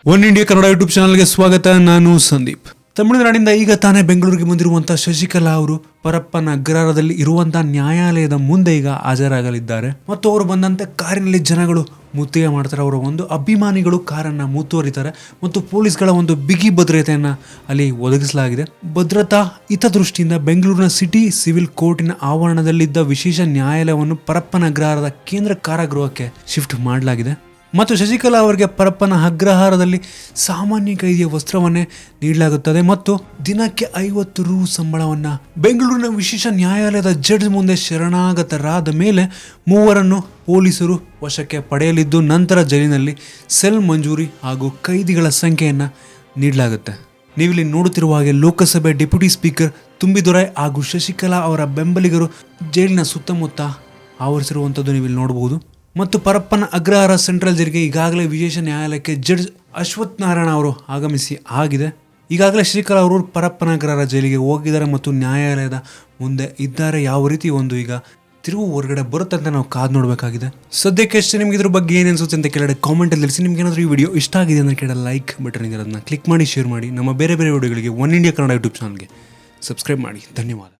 One India Kannada YouTube ಚಾನಲ್ಗೆ ಸ್ವಾಗತ. ನಾನು ಸಂದೀಪ್. ತಮಿಳುನಾಡಿನಿಂದ ಈಗ ತಾನೇ ಬೆಂಗಳೂರಿಗೆ ಬಂದಿರುವಂತಹ ಶಶಿಕಲಾ ಅವರು ಪರಪ್ಪನ ಅಗ್ರಹಾರದಲ್ಲಿ ಇರುವಂತಹ ನ್ಯಾಯಾಲಯದ ಮುಂದೆ ಈಗ ಹಾಜರಾಗಲಿದ್ದಾರೆ. ಮತ್ತು ಅವರು ಬಂದಂತೆ ಕಾರಿನಲ್ಲಿ ಜನಗಳು ಮುತ್ತಿಗೆ ಮಾಡ್ತಾರೆ. ಅವರ ಒಂದು ಅಭಿಮಾನಿಗಳು ಕಾರನ್ನ ಮುತ್ತುವರಿತಾರೆ ಮತ್ತು ಪೊಲೀಸ್ಗಳ ಒಂದು ಬಿಗಿ ಭದ್ರತೆಯನ್ನ ಅಲ್ಲಿ ಒದಗಿಸಲಾಗಿದೆ. ಭದ್ರತಾ ಹಿತದೃಷ್ಟಿಯಿಂದ ಬೆಂಗಳೂರಿನ ಸಿಟಿ ಸಿವಿಲ್ ಕೋರ್ಟಿನ ಆವರಣದಲ್ಲಿದ್ದ ವಿಶೇಷ ನ್ಯಾಯಾಲಯವನ್ನು ಪರಪ್ಪನ ಅಗ್ರಹಾರದ ಕೇಂದ್ರ ಕಾರಾಗೃಹಕ್ಕೆ ಶಿಫ್ಟ್ ಮಾಡಲಾಗಿದೆ. ಮತ್ತು ಶಶಿಕಲಾ ಅವರಿಗೆ ಪರಪ್ಪನ ಅಗ್ರಹಾರದಲ್ಲಿ ಸಾಮಾನ್ಯ ಕೈದಿಯ ವಸ್ತ್ರವನ್ನೇ ನೀಡಲಾಗುತ್ತದೆ ಮತ್ತು ದಿನಕ್ಕೆ 50 ರು ಸಂಬಳವನ್ನು ಬೆಂಗಳೂರಿನ ವಿಶೇಷ ನ್ಯಾಯಾಲಯದ ಜಡ್ಜ್ ಮುಂದೆ ಶರಣಾಗತರಾದ ಮೇಲೆ ಮೂವರನ್ನು ಪೊಲೀಸರು ವಶಕ್ಕೆ ಪಡೆಯಲಿದ್ದು ನಂತರ ಜೈಲಿನಲ್ಲಿ ಸೆಲ್ ಮಂಜೂರಿ ಹಾಗೂ ಕೈದಿಗಳ ಸಂಖ್ಯೆಯನ್ನು ನೀಡಲಾಗುತ್ತೆ. ನೀವಿಲ್ಲಿ ನೋಡುತ್ತಿರುವ ಹಾಗೆ ಲೋಕಸಭೆ ಡೆಪ್ಯೂಟಿ ಸ್ಪೀಕರ್ ತುಂಬಿದೊರೈ ಹಾಗೂ ಶಶಿಕಲಾ ಅವರ ಬೆಂಬಲಿಗರು ಜೈಲಿನ ಸುತ್ತಮುತ್ತ ಆವರಿಸಿರುವಂಥದ್ದು ನೀವಿಲ್ಲಿ ನೋಡಬಹುದು. ಮತ್ತು ಪರಪ್ಪನ ಅಗ್ರಹಾರ ಸೆಂಟ್ರಲ್ ಜೈಲಿಗೆ ಈಗಾಗಲೇ ವಿಶೇಷ ನ್ಯಾಯಾಲಯಕ್ಕೆ ಜಡ್ಜ್ ಅಶ್ವಥ್ ನಾರಾಯಣ ಅವರು ಆಗಮಿಸಿ ಆಗಿದೆ. ಈಗಾಗಲೇ ಶಶಿಕಲಾ ಅವರು ಪರಪ್ಪನ ಅಗ್ರಹಾರ ಜೈಲಿಗೆ ಹೋಗಿದ್ದಾರೆ ಮತ್ತು ನ್ಯಾಯಾಲಯದ ಮುಂದೆ ಇದ್ದಾರೆ. ಯಾವ ರೀತಿ ಒಂದು ಈಗ ತಿರುವು ಹೊರಗಡೆ ಬರುತ್ತೆ ಅಂತ ನಾವು ಕಾದು ನೋಡಬೇಕಾಗಿದೆ. ಸದ್ಯಕ್ಕೆ ಅಷ್ಟೇ. ನಿಮ್ಗೆ ಇದ್ರ ಬಗ್ಗೆ ಏನು ಅನ್ಸುತ್ತೆ ಅಂತ ಕೆಳಗಡೆ ಕಾಮೆಂಟಲ್ಲಿ ತಿಳಿಸಿ. ನಿಮ್ಗೆ ಏನಾದರೂ ಈ ವಿಡಿಯೋ ಇಷ್ಟ ಆಗಿದೆ ಅಂದರೆ ಕೆಳಗಡೆ ಲೈಕ್ ಬಟನ್ ಇದೆ, ಅದನ್ನು ಕ್ಲಿಕ್ ಮಾಡಿ ಶೇರ್ ಮಾಡಿ. ನಮ್ಮ ಬೇರೆ ಬೇರೆ ವಿಡಿಯೋಗಳಿಗೆ ಒನ್ ಇಂಡಿಯಾ ಕನ್ನಡ ಯೂಟ್ಯೂಬ್ ಚಾನಲ್ಗೆ ಸಬ್ಸ್ಕ್ರೈಬ್ ಮಾಡಿ. ಧನ್ಯವಾದ.